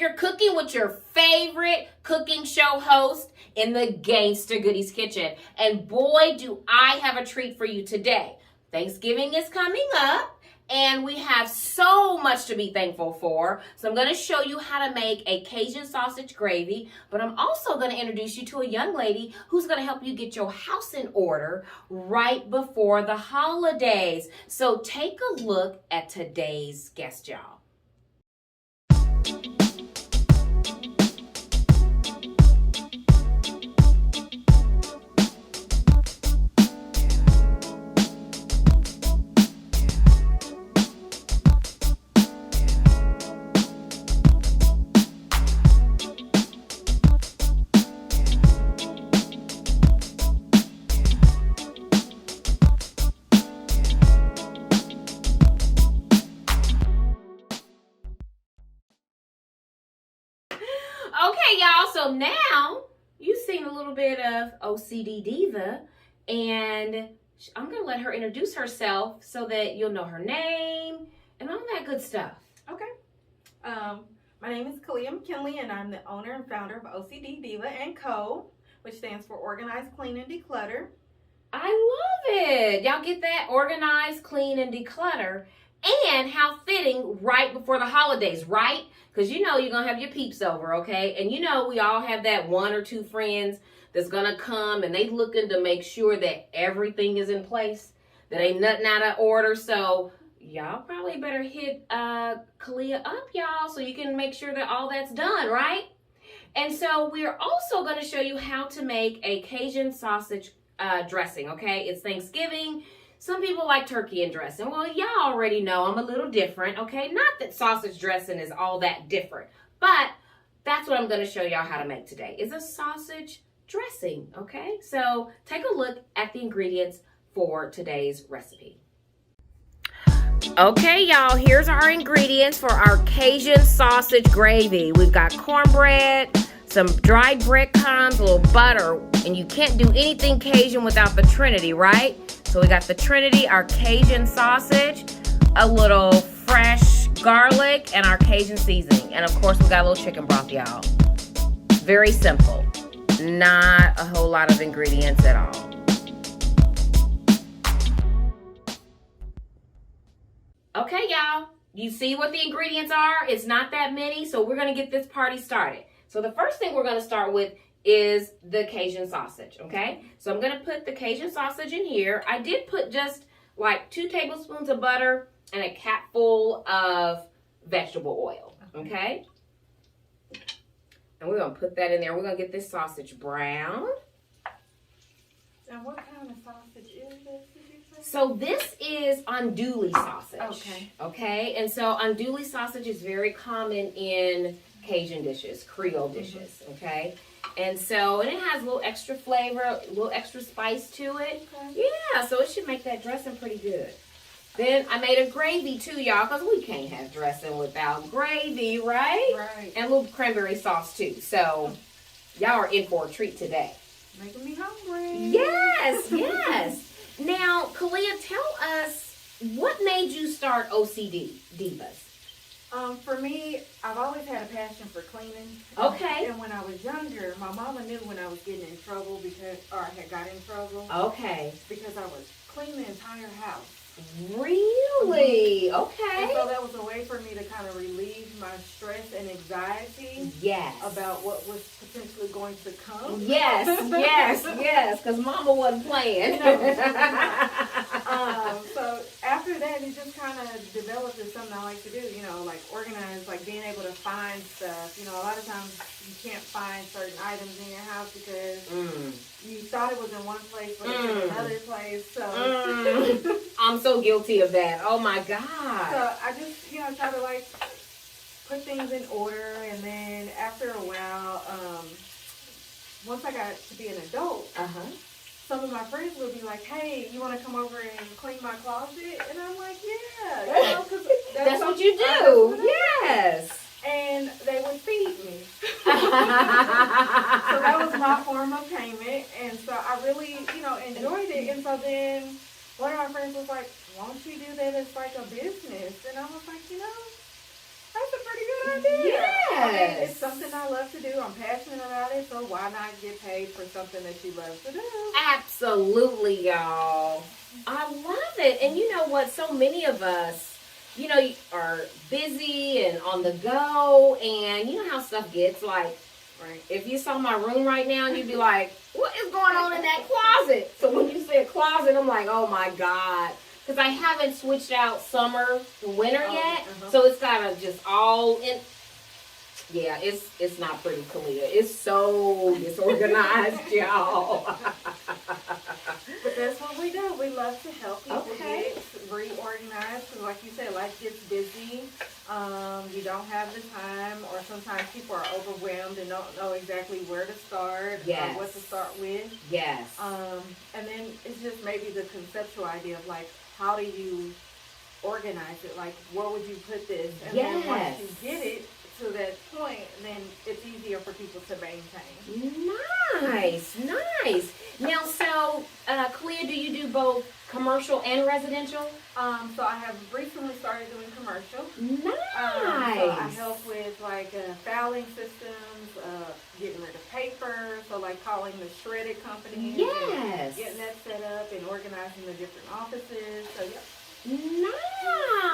you're cooking with your favorite cooking show host in the Gangsta Goodies kitchen. And boy, do I have a treat for you today. Thanksgiving is coming up, and we have so much to be thankful for. So I'm going to show you how to make a Cajun sausage gravy, but I'm also going to introduce you to a young lady who's going to help you get your house in order right before the holidays. So take a look at today's guest, y'all. Okay, y'all, so now you've seen a little bit of OCD Diva, and I'm going to let her introduce herself so that you'll know her name and all that good stuff. Okay. My name is Kalia McKinley, and I'm the owner and founder of OCD Diva & Co., which stands for Organize, Clean, and Declutter. I love it. Y'all get that? Organize, clean, and declutter. And how fitting right before the holidays, right? Because you know you're going to have your peeps over, okay? And you know we all have that one or two friends that's going to come and they looking to make sure that everything is in place, that ain't nothing out of order. So y'all probably better hit Kalia up, y'all, so you can make sure that all that's done, right? And so we're also going to show you how to make a Cajun sausage dressing, okay? It's Thanksgiving. Some people like turkey and dressing. Well, y'all already know I'm a little different, okay? Not that sausage dressing is all that different, but that's what I'm going to show y'all how to make today. It's a sausage dressing, okay? So take a look at the ingredients for today's recipe. Okay, y'all, here's our ingredients for our Cajun sausage gravy. We've got cornbread, some dried breadcrumbs, a little butter, and you can't do anything Cajun without the Trinity, right? So we got the Trinity, our Cajun sausage, a little fresh garlic, and our Cajun seasoning. And of course, we got a little chicken broth, y'all. Very simple. Not a whole lot of ingredients at all. Okay, y'all. You see what the ingredients are? It's not that many, so we're going to get this party started. So the first thing we're going to start with is the Cajun sausage, okay? So I'm going to put the Cajun sausage in here. I did put just like 2 tablespoons of butter and a capful of vegetable oil, okay? And we're going to put that in there. We're going to get this sausage brown. And what kind of sausage is this, did you say? So this is Andouille sausage. Okay. Okay, and so Andouille sausage is very common in Cajun dishes, Creole dishes, okay? And so, and it has a little extra flavor, a little extra spice to it. Okay. Yeah, so it should make that dressing pretty good. Then I made a gravy too, y'all, because we can't have dressing without gravy, right? Right. And a little cranberry sauce too. So y'all are in for a treat today. Making me hungry. Yes, yes. Now, Kalia, tell us, what made you start OCD Divas? For me, I've always had a passion for cleaning. Okay. And when I was younger, my mama knew when I was getting in trouble or I had got in trouble. Okay. Because I would clean the entire house. Really? Okay. And so that was a way for me to kind of relieve my stress and anxiety. Yes. About what was potentially going to come. Yes, yes, yes, because Mama wasn't playing. So after that, it just kind of developed as something I like to do, you know, like organize, like being able to find stuff. You know, a lot of times you can't find certain items in your house because you thought it was in one place, but it's in another place. So I'm so guilty of that. Oh my God. So I just, you know, try to like put things in order, and then after a while, once I got to be an adult, some of my friends would be like, "Hey, you want to come over and clean my closet?" And I'm like, "Yeah, you know, 'cause that's what you do." Yes. And they would feed me. So that was my form of payment, and so I really, you know, enjoyed it. And so then one of my friends was like, "Why don't you do that as like a business?" And I was like, you know, that's a pretty good good idea. Yeah. I mean, Yes. it's something I love to do. I'm passionate about it, so why not get paid for something that you love to do? Absolutely, y'all. I love it. And you know what? So many of us, are busy and on the go, and you know how stuff gets. Like, Right. if you saw my room right now, you'd be like, what is going on in that closet? So when you say a closet, I'm like, oh my God. Because I haven't switched out summer to winter yet. So it's kind of just all in. Yeah, it's not pretty, Kalia. It's so disorganized, y'all. But that's what we do. We love to help people Okay. get reorganized. Because like you said, life gets busy. You don't have the time, or sometimes people are overwhelmed and don't know exactly where to start Yes. or what to start with. Yes. And then it's just maybe the conceptual idea of like, how do you organize it? Like, where would you put this? And then once you get it to that point, then it's easier for people to maintain. Nice. Now, so, Kalia, do you do both commercial and residential? So I have recently started doing commercial. Nice. So I help with like filing systems, getting rid of paper. So like calling the shredded companies. Yes. And getting that set up and organizing the different offices. So yeah.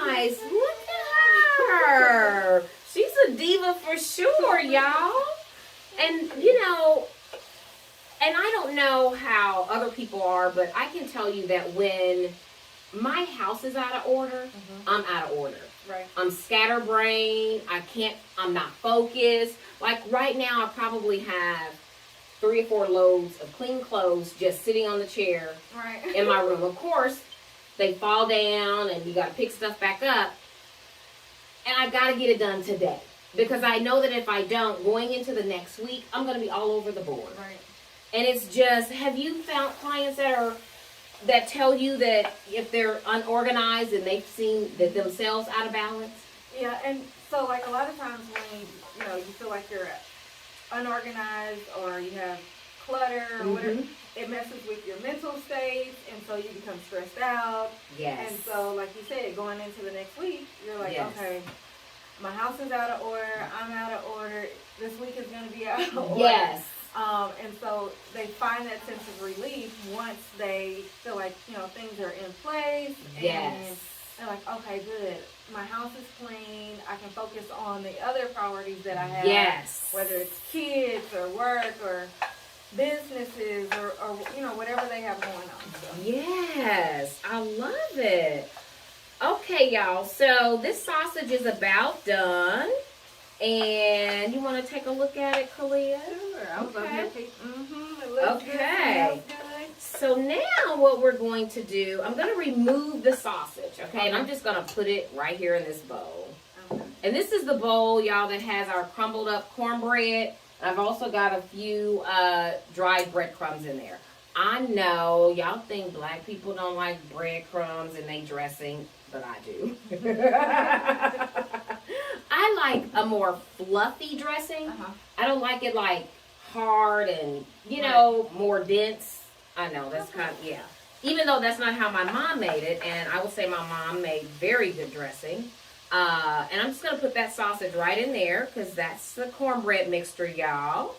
Nice. Look at her. She's a diva for sure, y'all. And, and I don't know how other people are, but I can tell you that when my house is out of order, I'm out of order. Right. I'm scatterbrained. I'm not focused. Like right now, I probably have 3 or 4 loads of clean clothes just sitting on the chair in my room. Of course, they fall down and you got to pick stuff back up. And I got to get it done today. Because I know that if I don't, going into the next week, I'm going to be all over the board. Right. And it's just, have you found clients that tell you that if they're unorganized and they've seen that themselves out of balance? Yeah, and so like a lot of times when you feel like you're unorganized or you have clutter or whatever, it messes with your mental state, and so you become stressed out. Yes. And so, like you said, going into the next week, you're like, Yes. okay, my house is out of order, I'm out of order, this week is going to be out of order. Yes. And so they find that sense of relief once they feel like, things are in place. Yes. And they're like, okay, good. My house is clean. I can focus on the other priorities that I have. Yes. Whether it's kids or work or businesses or whatever they have going on. So. Yes. I love it. Okay, y'all. So this sausage is about done. And you want to take a look at it, Kalia? Sure. I was over Okay. here it looks good. Okay. It smells good. So now what we're going to do, I'm going to remove the sausage, okay? And I'm just going to put it right here in this bowl. Okay. And this is the bowl, y'all, that has our crumbled up cornbread. And I've also got a few dried breadcrumbs in there. I know y'all think black people don't like breadcrumbs in their dressing, but I do. I like a more fluffy dressing. I don't like it like hard and, more dense. I know, that's kind of, yeah. Even though that's not how my mom made it, and I will say my mom made very good dressing. And I'm just going to put that sausage right in there because that's the cornbread mixture, y'all.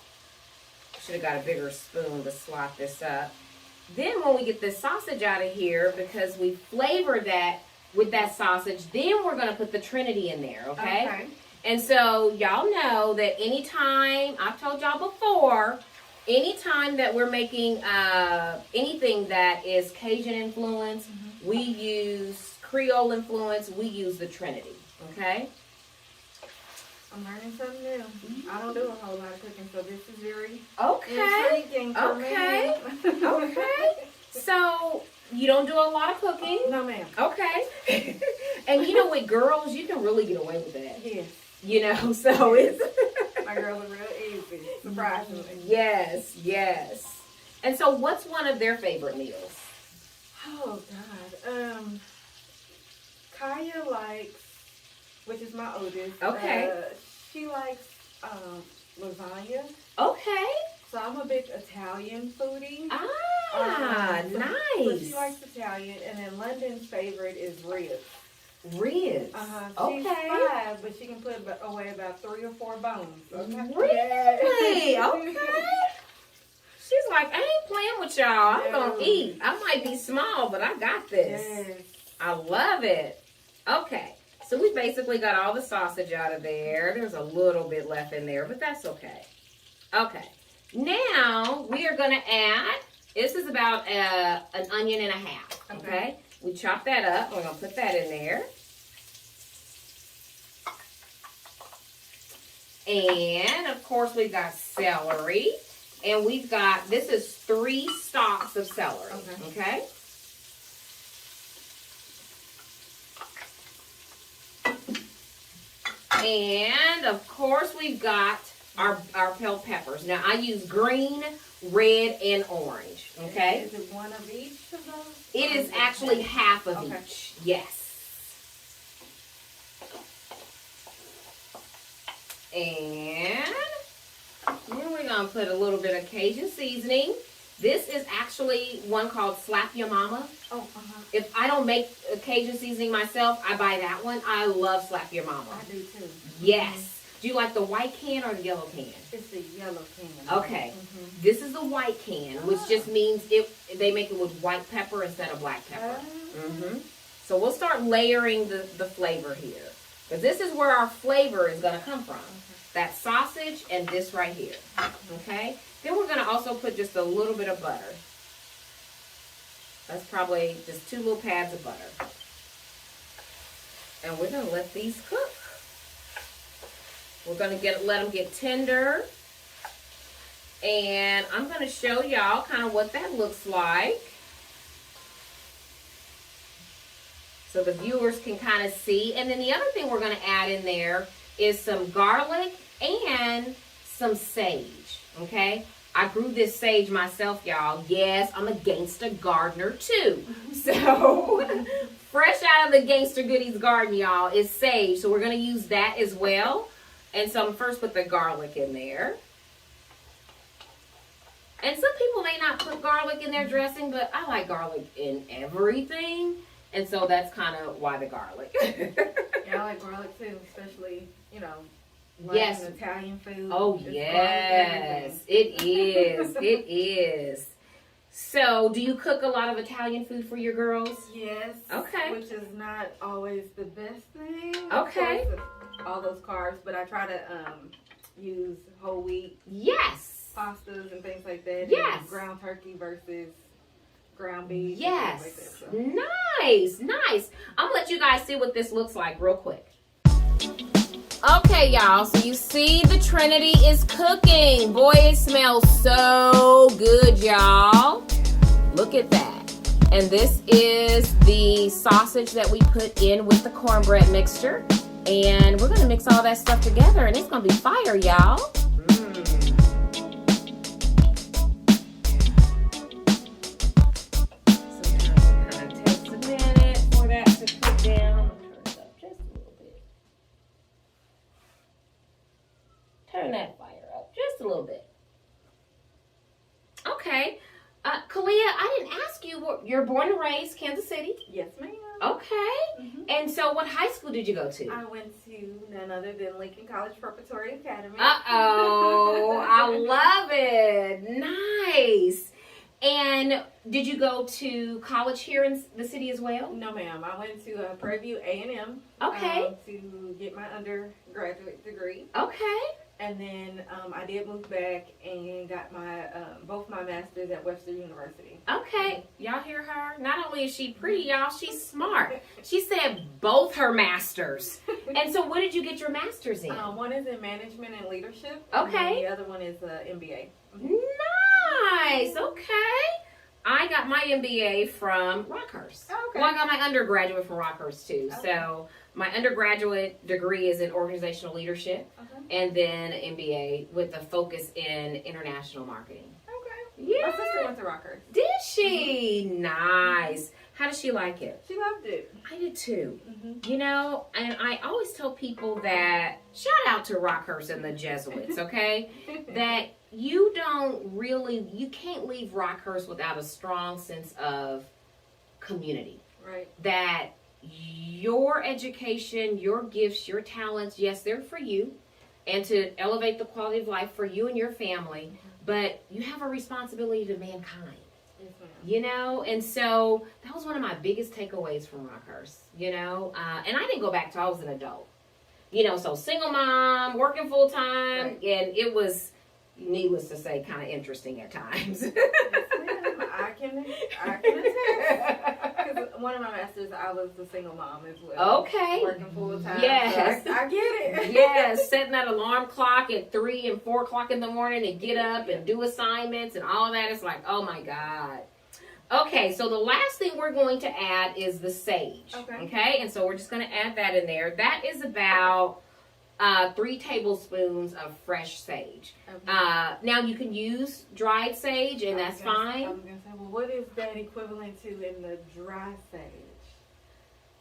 Should have got a bigger spoon to slot this up. Then when we get this sausage out of here, because we flavored that with that sausage, then we're going to put the Trinity in there, okay? And so y'all know that anytime, I've told y'all before, anytime that we're making anything that is Cajun influence, we use Creole influence, we use the Trinity, okay? I'm learning something new. I don't do a whole lot of cooking, so this is very Okay. intriguing for me. Okay. So you don't do a lot of cooking? No, ma'am. Okay. And with girls, you can really get away with that. Yes. So it's... My girls are real easy, surprisingly. Yes. And so what's one of their favorite meals? Oh, God. Kaya likes, which is my oldest. Okay. She likes lasagna. Okay. So I'm a big Italian foodie. Ah, So nice. she likes Italian. And then London's favorite is ribs. Ribs. She's 5, but she can put away about 3 or 4 bones. Okay. Really? Okay. She's like, I ain't playing with y'all. I'm gonna eat. I might be small, but I got this. Yes. I love it. Okay. So we basically got all the sausage out of there. There's a little bit left in there, but that's okay. Okay. Now we are gonna add. This is about an onion and a half. Okay. We chop that up. We're going to put that in there. And, of course, we've got celery. And we've got, this is 3 stalks of celery. Okay? And, of course, we've got our bell peppers. Now, I use green, red, and orange. Okay? Is it one of each of those? It is actually half of each. Yes. And then we're going to put a little bit of Cajun seasoning. This is actually one called Slap Your Mama. If I don't make a Cajun seasoning myself, I buy that one. I love Slap Your Mama. I do too. Yes. Do you like the white can or the yellow can? It's the yellow can. Okay. This is the white can, which just means they make it with white pepper instead of black pepper. So we'll start layering the flavor here. Because this is where our flavor is going to come from. That sausage and this right here. Okay? Then we're going to also put just a little bit of butter. That's probably just 2 little pads of butter. And we're going to let these cook. We're going to let them get tender. And I'm going to show y'all kind of what that looks like. So the viewers can kind of see. And then the other thing we're going to add in there is some garlic and some sage. Okay? I grew this sage myself, y'all. Yes, I'm a gangsta gardener too. So fresh out of the Gangsta Goodies garden, y'all, is sage. So we're going to use that as well. And so I'm first put the garlic in there. And some people may not put garlic in their dressing, but I like garlic in everything. And so that's kind of why the garlic. Yeah, I like garlic too, especially, yes. Italian food. Oh, yes. It is. It is. So, do you cook a lot of Italian food for your girls? Yes. Okay. Which is not always the best thing. Okay. All those carbs, but I try to use whole wheat. Yes. Pastas and things like that. Yes. And ground turkey versus ground beef. Yes. And things like that, so. Nice. Nice. I'm going to let you guys see what this looks like real quick. Okay, y'all. So you see the Trinity is cooking. Boy, it smells so good, y'all. Look at that. And this is the sausage that we put in with the cornbread mixture. And we're going to mix all that stuff together, and it's going to be fire, y'all. Sometimes it kind of takes a minute for that to cook down. Turn it up just a little bit. Turn that fire up just a little bit. Okay. Kalia, I didn't ask you, you're born and raised Kansas City? Yes, ma'am. Okay. And so what high school did you go to? I went to none other than Lincoln College Preparatory Academy. Uh-oh. I love it. Nice. And did you go to college here in the city as well? No, ma'am. I went to Prairie View A&M. Okay. To get my undergraduate degree. Okay. And then I did move back and got my both my masters at Webster University. Okay. Y'all hear her? Not only is she pretty, y'all, she's smart. She said both her masters. And so what did you get your masters in? One is in management and leadership. Okay. And the other one is MBA. Nice. Okay. I got my MBA from Rockhurst. Okay. Well, I got my undergraduate from Rockhurst too. Okay. So my undergraduate degree is in organizational leadership, and then an MBA with a focus in international marketing. Okay. Yeah. My sister went to Rockhurst. Did she? Nice. How did she like it? She loved it. I did too. You know, and I always tell people that, shout out to Rockhurst and the Jesuits, okay? That you can't leave Rockhurst without a strong sense of community. Right. That your education, your gifts, your talents, yes, they're for you and to elevate the quality of life for you and your family, but you have a responsibility to mankind. Yes, ma'am. You know, and so that was one of my biggest takeaways from Rockhurst, you know, and I didn't go back till I was an adult, you know, so single mom, working full time, Right. and it was, needless to say, kind of interesting at times. Yes, ma'am. I can attest. Because one of my masters, I was the single mom as well. Okay. Working full time. Yes. So I get it. Yes, setting that alarm clock at 3 and 4 o'clock in the morning and get up and do assignments and all of that. It's like, oh my God. Okay, so the last thing we're going to add is the sage. Okay, and so we're just going to add that in there. That is about 3 tablespoons of fresh sage. Okay. Now you can use dried sage, and that's fine. I was going to say, well, what is that equivalent to in the dry sage?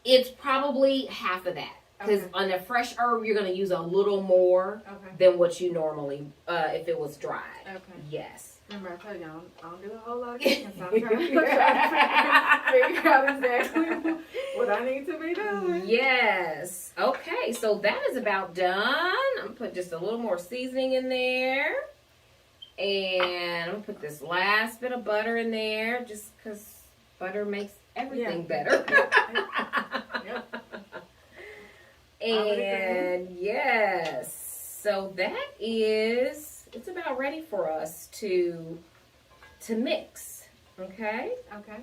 It's probably half of that. Because on a fresh herb, you're going to use a little more than what you normally, if it was dried. Okay. Yes. Remember, I told you, I don't do a whole lot of cooking, so I'm trying to figure out exactly what I need to be doing. Yes. Okay, so that is about done. I'm going to put just a little more seasoning in there. And I'm going to put this last bit of butter in there, just because butter makes everything better. Yep. And yes, so that is, it's about ready for us to mix, okay? Okay.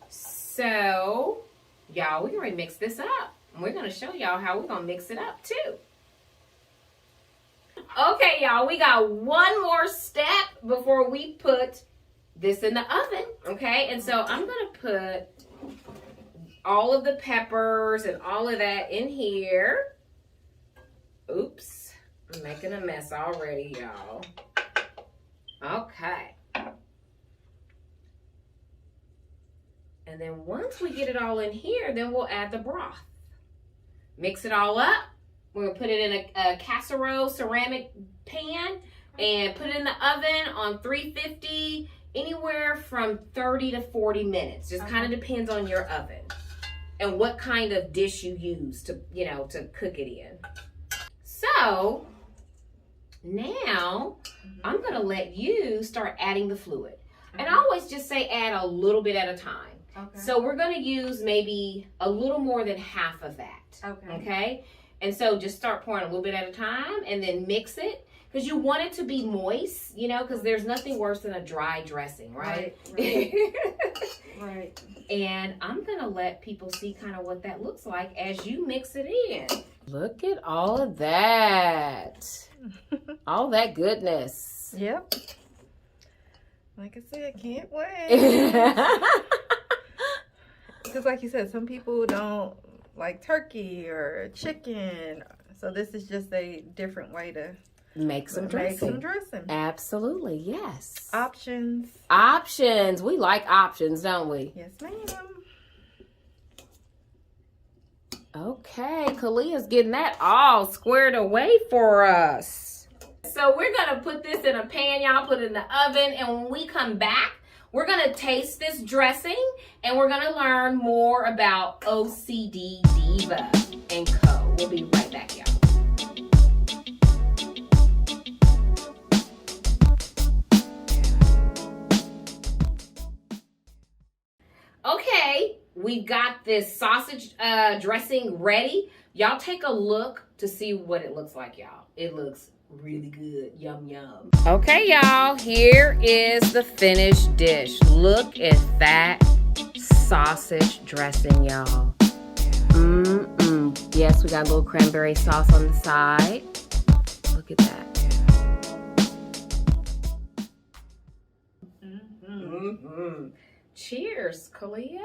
So, y'all, we're going to mix this up. And we're going to show y'all how we're going to mix it up, too. Okay, y'all, we got one more step before we put this in the oven, okay? And so I'm going to put all of the peppers and all of that in here. Oops, I'm making a mess already, y'all. Okay. And then once we get it all in here, then we'll add the broth. Mix it all up. We're going to put it in a casserole ceramic pan and put it in the oven on 350, anywhere from 30 to 40 minutes. Just kind of depends on your oven and what kind of dish you use to, you know, to cook it in. So now I'm going to let you start adding the fluid. And I always just say add a little bit at a time. Okay. So we're going to use maybe a little more than half of that. Okay. And so just start pouring a little bit at a time and then mix it. Because you want it to be moist, you know, because there's nothing worse than a dry dressing, right? Right. And I'm going to let people see kind of what that looks like as you mix it in. Look at all of that. All that goodness. Yep. Like I said, can't wait. Because like you said, some people don't like turkey or chicken. So this is just a different way to make some dressing. Absolutely, yes. Options. Options. We like options, don't we? Yes, ma'am. Okay, Kalia's getting that all squared away for us. So we're going to put this in a pan, y'all. Put it in the oven. And when we come back, we're going to taste this dressing. And we're going to learn more about OCD Diva and Co. We'll be right back, y'all. Okay, we've got this sausage dressing ready. Y'all take a look to see what it looks like, y'all. It looks really good. Yum, yum. Okay, y'all, here is the finished dish. Look at that sausage dressing, y'all. Yes, we got a little cranberry sauce on the side. Look at that. Cheers, Kalia.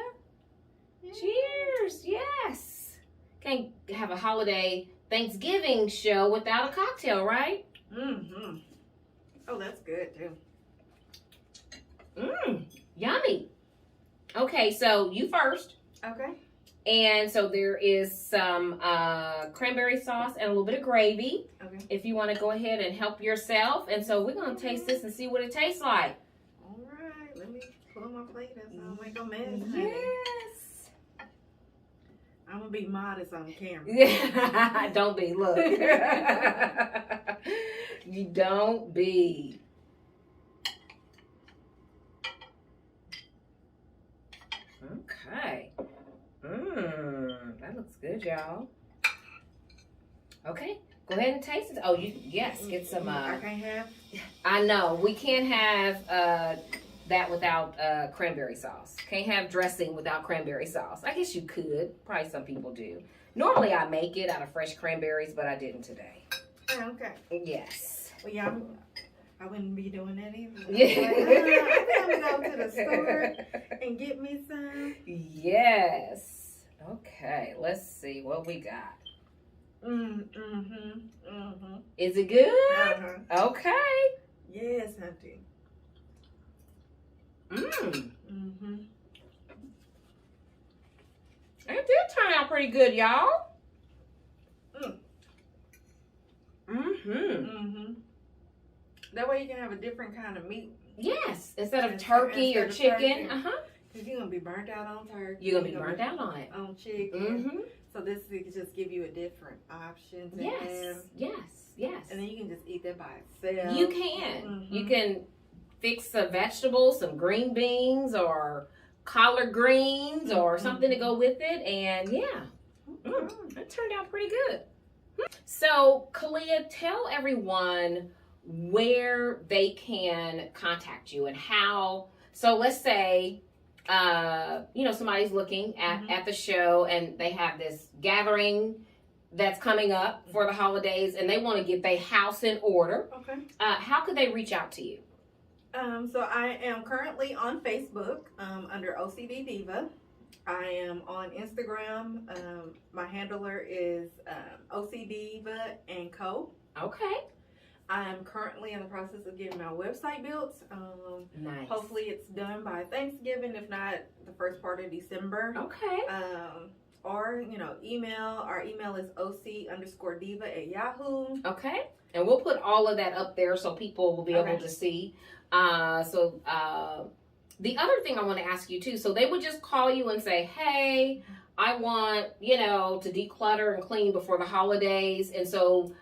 Cheers, yes. Can't have a holiday Thanksgiving show without a cocktail, right? Oh, that's good too. Yummy. Okay, so you first. Okay. And so there is some cranberry sauce and a little bit of gravy. Okay. If you want to go ahead and help yourself. And so we're going to taste this and see what it tastes like. All right. Let me pull my plate up so I don't make a mess. Yes. I'm gonna be modest on camera. Yeah, don't be. Look, you don't be. Okay. That looks good, y'all. Okay, go ahead and taste it. Oh, yes, get some. I can't have. I know we can't have that without cranberry sauce. Can't have dressing without cranberry sauce. I guess you could. Probably some people do. Normally I make it out of fresh cranberries, but I didn't today. Okay. Yes. Well, yeah, I wouldn't be doing that either. Yeah. I think I'm gonna go to the store and get me some. Yes. Okay. Let's see what we got. Is it good? Okay. Yes, auntie. It did turn out pretty good, y'all. That way you can have a different kind of meat. Yes, instead of turkey or chicken. Because you're going to be burnt out on turkey. You're going to be burnt out on it. On chicken. So this will just give you a different option to have. Yes. And then you can just eat that by itself. You can. You can fix some vegetables, some green beans or collard greens or something to go with it. And it turned out pretty good. So, Kalia, tell everyone where they can contact you and how. So let's say, somebody's looking at the show and they have this gathering that's coming up for the holidays and they want to get their house in order. Okay. How could they reach out to you? So I am currently on Facebook under OCD Diva. I am on Instagram. My handler is OCD Diva and Co. Okay. I am currently in the process of getting my website built. Nice. Hopefully it's done by Thanksgiving, if not the first part of December. Okay. Or, email. Our email is oc_diva@yahoo. Okay. And we'll put all of that up there so people will be able to see. The other thing I want to ask you too, so they would just call you and say, hey, I want, to declutter and clean before the holidays. And so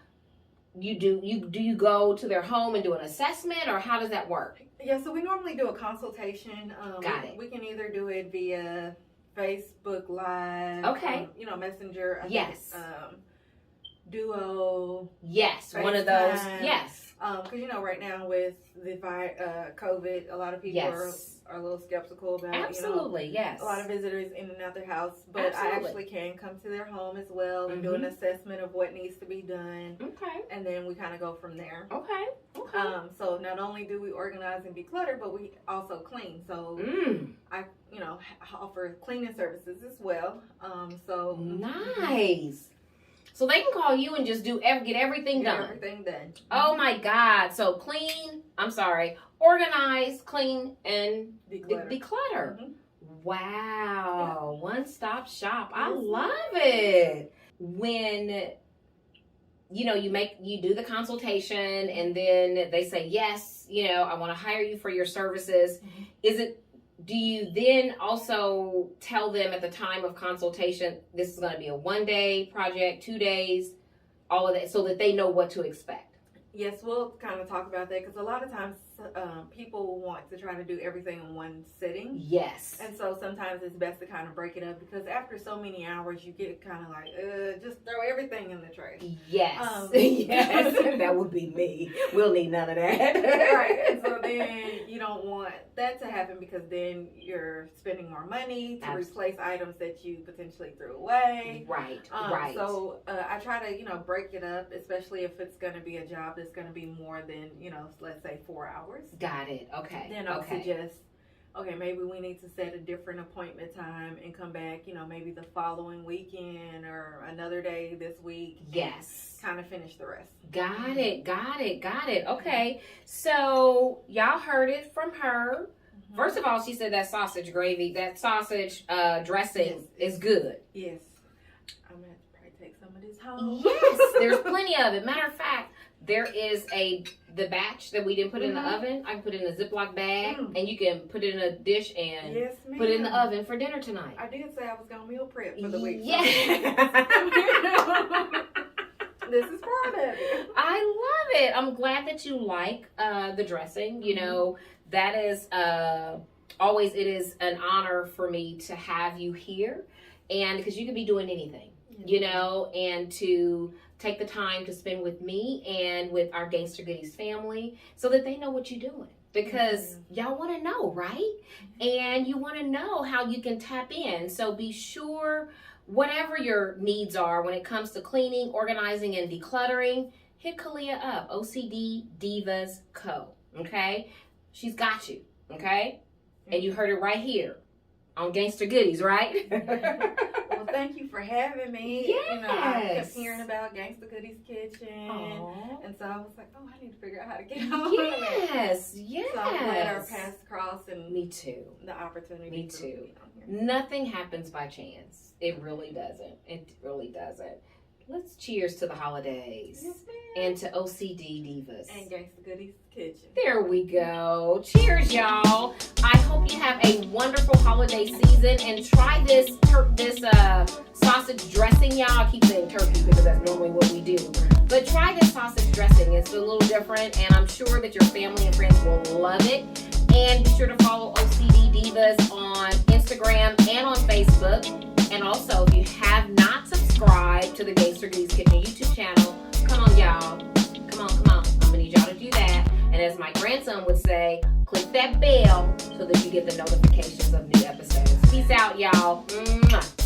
do you go to their home and do an assessment, or how does that work? Yeah, so we normally do a consultation. Got it. We can either do it via Facebook Live. Okay. Messenger. Yes. Duo. Yes, one of those. Yes. Because right now with the COVID, a lot of people are a little skeptical about. Absolutely, yes. A lot of visitors in and out their house, but I actually can come to their home as well and do an assessment of what needs to be done. Okay. And then we kind of go from there. Okay. So not only do we organize and declutter, but we also clean. So I offer cleaning services as well. So nice. So they can call you and just get everything done. Everything done. Oh my God. So organize, clean, and declutter. Wow. Yeah. One-stop shop. I love it. When, you do the consultation and then they say, yes, I want to hire you for your services. Do you then also tell them at the time of consultation, this is going to be a 1-day project, 2 days, all of that, so that they know what to expect? Yes, we'll kind of talk about that because a lot of times people want to try to do everything in one sitting. Yes. And so sometimes it's best to kind of break it up because after so many hours, you get kind of like, just throw everything in the trash. Yes. Yes. That would be me. We'll need none of that. Right. And so then you don't want that to happen because then you're spending more money to replace items that you potentially threw away. Right. Right. So I try to, break it up, especially if it's going to be a job that's going to be more than, let's say 4 hours. Got it. Okay. Then I'll suggest, maybe we need to set a different appointment time and come back, maybe the following weekend or another day this week. Yes. Kind of finish the rest. Got it. Okay. So y'all heard it from her. Mm-hmm. First of all, she said that sausage dressing is good. Yes. I'm going to have to probably take some of this home. Yes. There's plenty of it. Matter of fact, there is the batch that we didn't put in the oven. I can put it in a Ziploc bag, and you can put it in a dish and put it in the oven for dinner tonight. I did say I was going to meal prep for the week. Yeah. This is part of it. I love it. I'm glad that you like the dressing. You know, that is always, it is an honor for me to have you here. And because you could be doing anything, you know, and to take the time to spend with me and with our Gangster Goodies family so that they know what you're doing. Because y'all want to know, right? And you want to know how you can tap in. So be sure, whatever your needs are when it comes to cleaning, organizing, and decluttering, hit Kalia up, OCD Divas Co. Okay? She's got you, okay? And you heard it right here on Gangster Goodies, right? Well, thank you for having me. Yes. You know, I kept hearing about Gangster Goodies Kitchen. Aww. And so I was like, oh, I need to figure out how to get on Yes, it. yes. So I'm glad our paths crossed and me too. The opportunity. Me too. Nothing happens by chance. It really doesn't. It really doesn't. Let's cheers to the holidays. Yes, ma'am. And to OCD Divas. And Gangster Goodies Kitchen. There we go. Cheers, y'all. I hope you have a wonderful holiday season and try this sausage dressing, y'all. I keep saying turkey because that's normally what we do. But try this sausage dressing. It's a little different, and I'm sure that your family and friends will love it. And be sure to follow OCD Divas on Instagram and on Facebook. And also, if you have not subscribed to the Gangster Goodies Kitchen YouTube channel, come on, y'all. Come on. I'm going to need y'all to do that. And as my grandson would say, click that bell so that you get the notifications of new episodes. Peace out, y'all. Mwah.